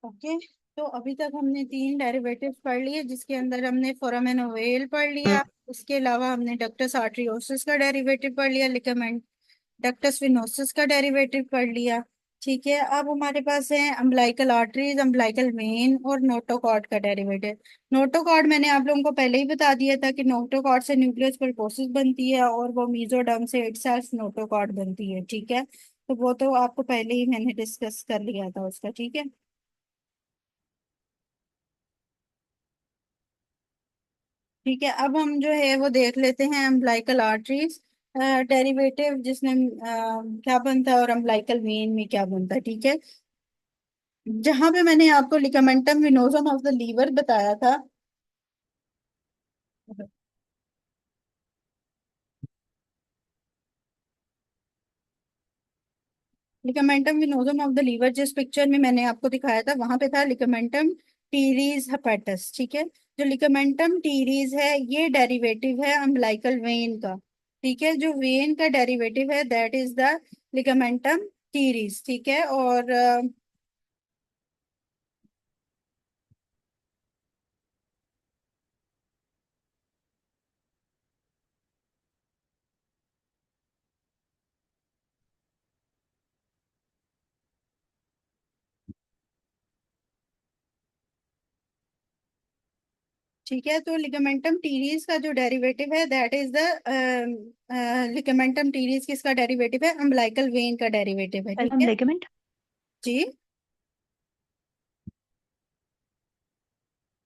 Okay. तो अभी तक हमने तीन डेरिवेटिव पढ़ लिए, जिसके अंदर हमने फोरामेन ओवेल पढ़ लिया। उसके अलावा हमने डक्टस आर्टरियोसिस का डेरिवेटिव पढ़ लिया, लिगामेंट डक्टस विनोसिस का डेरिवेटिव पढ़ लिया। ठीक है, अब हमारे पास है अम्बिलिकल आर्टरीज, अम्बिलिकल वेन और नोटोकॉर्ड का डेरिवेटिव। नोटोकॉर्ड मैंने आप लोगों को पहले ही बता दिया था कि नोटोकॉर्ड से न्यूक्लियस पल्पोसिस बनती है और वो मीजोडर्म से इटसेल्फ नोटोकॉर्ड बनती है। ठीक है, तो वो तो आपको पहले ही मैंने डिस्कस कर लिया था उसका। ठीक है। ठीक है, अब हम जो है वो देख लेते हैं अम्बिलिकल आर्टरीज डेरिवेटिव, जिसमें क्या बनता है और अम्बिलिकल वेन में क्या बनता है। ठीक है, जहां पे मैंने आपको लिगामेंटम विनोसम ऑफ द लीवर बताया था। लिगामेंटम विनोसम ऑफ द लीवर जिस पिक्चर में मैंने आपको दिखाया था, वहां पे था लिगामेंटम टीरीज हेपेटस। ठीक है, जो लिगामेंटम टीरीज है ये डेरिवेटिव है अम्बिलिकल वेन का। ठीक है, जो वेन का डेरिवेटिव है that is the ligamentum teres. ठीक है, और ठीक है, तो लिगामेंटम टीरीज का जो डेरिवेटिव है that is the ligamentum teres किसका डेरिवेटिव है, अम्बिलिकल वेन का डेरिवेटिव है। ठीक एल्बम है लेगमेंट। जी।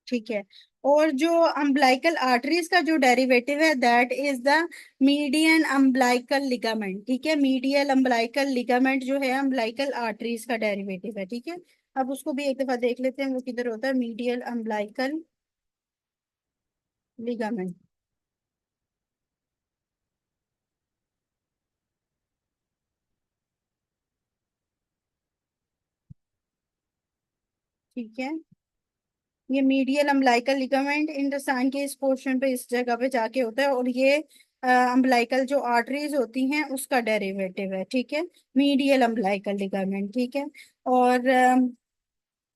ठीक है, और जो अम्बिलिकल आर्टरीज का जो डेरिवेटिव है that is the median umbilical ligament. ठीक है, मीडियल अम्बिलिकल लिगामेंट जो है अम्बिलिकल आर्टरीज का डेरिवेटिव है। ठीक है, अब उसको भी एक दफा देख लेते हैं वो किधर होता है, मीडियल अम्बिलिकल लिगामेंट। ठीक है, ये मीडियल अम्बिलिकल लिगामेंट इंटेस्टाइन के इस पोर्शन पे, इस जगह पे जाके होता है, और ये अम्बिलिकल जो आर्टरीज होती हैं उसका डेरिवेटिव है। ठीक है, मीडियल अम्बिलिकल लिगामेंट। ठीक है, और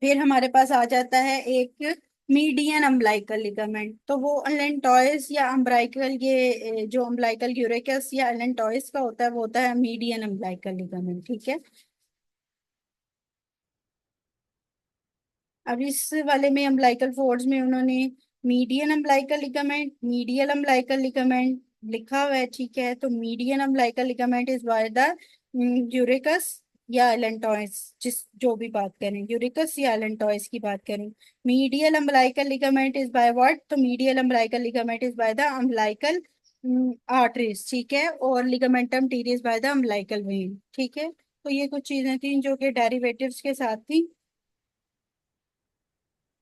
फिर हमारे पास आ जाता है एक मीडियन अम्बिलिकल लिगामेंट। तो वो अलेंटॉयस या अम्ब्राइकल, ये जो अम्बिलिकल यूरेकस या अलेंटॉयस का होता है वो होता है मीडियन अम्बिलिकल लिगामेंट। ठीक है, अब इस वाले में अम्बिलिकल फोर्ड्स में उन्होंने median umbilical ligament, medial umbilical ligament लिखा हुआ है। ठीक है, तो median umbilical ligament is by the urachus या एलेंटॉयस, जिस जो भी बात करें, यूरेकस या एलेंटॉयस की बात करें। Medial umbilical ligament is by what, तो medial umbilical ligament is by the umbilical arteries. ठीक है, और ligamentum teres by the umbilical vein. ठीक है, तो ये कुछ चीजें थी जो कि डेरिवेटिव्स के साथ थी।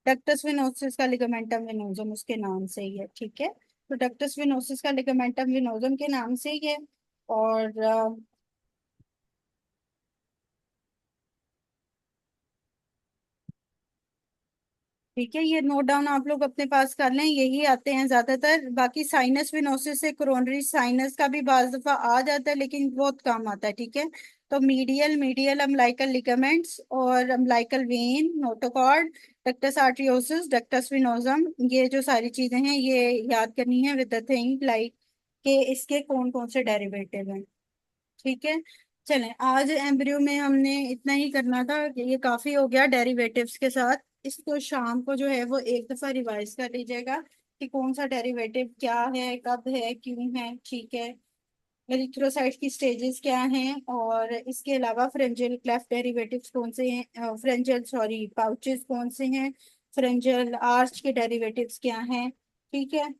डक्टस विनोसिस का लिगामेंटम विनोजम उसके नाम से ही है। ठीक है, तो डक्टस विनोसिस का लिगामेंटम विनोजम के नाम से ही है। और ठीक है, ये नोट डाउन आप लोग अपने पास कर लें, यही आते हैं ज्यादातर। बाकी साइनस विनोसिस से कोरोनरी साइनस का भी बाज दफा आ जाता है, लेकिन बहुत कम आता है। ठीक है, तो मीडियल अम्बिलिकल लिगामेंट्स और umbilical vein, notochord, ductus arteriosus, ductus venosum, ये जो सारी चीजें हैं ये याद करनी है विद द थिंग लाइक कि इसके कौन कौन से डेरिवेटिव हैं। ठीक है, चलें, आज एम्ब्रियो में हमने इतना ही करना था, ये काफी हो गया डेरिवेटिव्स के साथ। इसको शाम को जो है वो एक दफा रिवाइज कर लीजिएगा कि कौन सा डेरिवेटिव क्या है, कब है, क्यों है। ठीक है, एरिथ्रोसाइट की स्टेजेस क्या हैं, और इसके अलावा फ्रेंजियल क्लेफ्ट डेरिवेटिव्स कौन से हैं, फ्रेंजियल सॉरी पाउचेस कौन से हैं, फ्रेंजियल आर्च के डेरिवेटिव्स क्या हैं। ठीक है,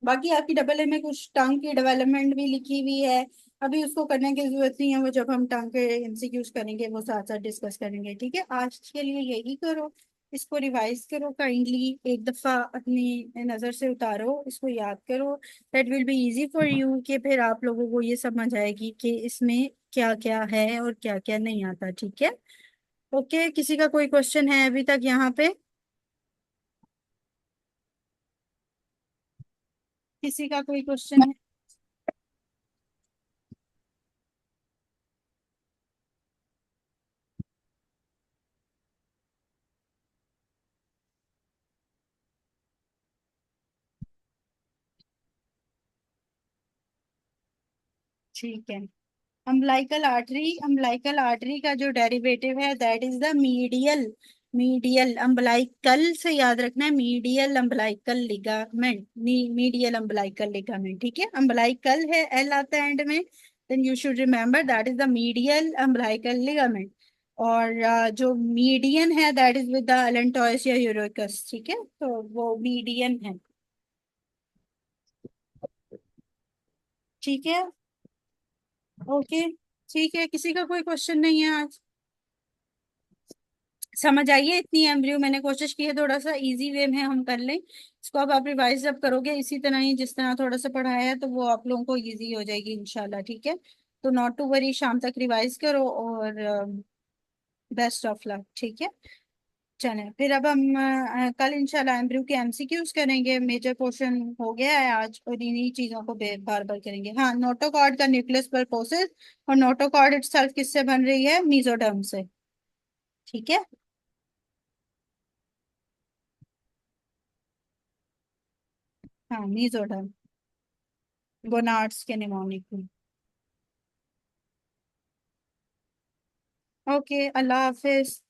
बाकी आपकी डबल ए में कुछ टंग की डेवलपमेंट भी लिखी हुई है, अभी उसको करने की जरूरत नहीं है, वो जब हम टंग के एमसीक्यूज करेंगे वो साथ साथ डिस्कस करेंगे। ठीक है, आज के लिए यही करो, इसको रिवाइज करो काइंडली, एक दफा अपनी नजर से उतारो, इसको याद करो। That will be easy for you, कि फिर आप लोगों को ये समझ आएगी कि इसमें क्या क्या है और क्या क्या नहीं आता। ठीक है, ओके, किसी का कोई क्वेश्चन है अभी तक यहाँ पे? किसी का कोई क्वेश्चन है? ठीक है। अम्बिलाइकल आर्टरी का जो डेरिवेटिव है that is the medial. Medial umbilical से याद रखना है, medial umbilical ligament. Medial umbilical ligament, ठीक है। अम्बिलाइकल है, एल आता है एंड में, then you should remember that is the medial umbilical ligament. और जो मीडियन है that is with the allantois या यूरोकस, ठीक है, तो वो मीडियन है। ठीक है। ओके। ठीक है, किसी का कोई क्वेश्चन नहीं है आज? समझ आइए इतनी एम्ब्रियो, मैंने कोशिश की है थोड़ा सा इजी वे में हम कर लें इसको। अब आप रिवाइज जब करोगे इसी तरह ही जिस तरह थोड़ा सा पढ़ाया है तो वो आप लोगों को इजी हो जाएगी इंशाल्लाह, ठीक है। तो नॉट टू वरी, शाम तक रिवाइज करो और बेस्ट ऑफ लक, ठीक है। चलें फिर, अब हम कल इंशाल्लाह एम्ब्रियो के एमसीक्यूज करेंगे। मेजर पोर्शन हो गया है आज, और इन्हीं चीजों को बार बार करेंगे। हाँ, नोटोकॉर्ड का न्यूक्लियस पल्पोसिस, और नोटोकॉर्ड इटसेल्फ किससे बन रही है? मीजोडर्म से, ठीक है। हाँ, मीजोडर्म, गोनार्ड्स के निमोनिक में। ओके, अल्लाह हाफिज।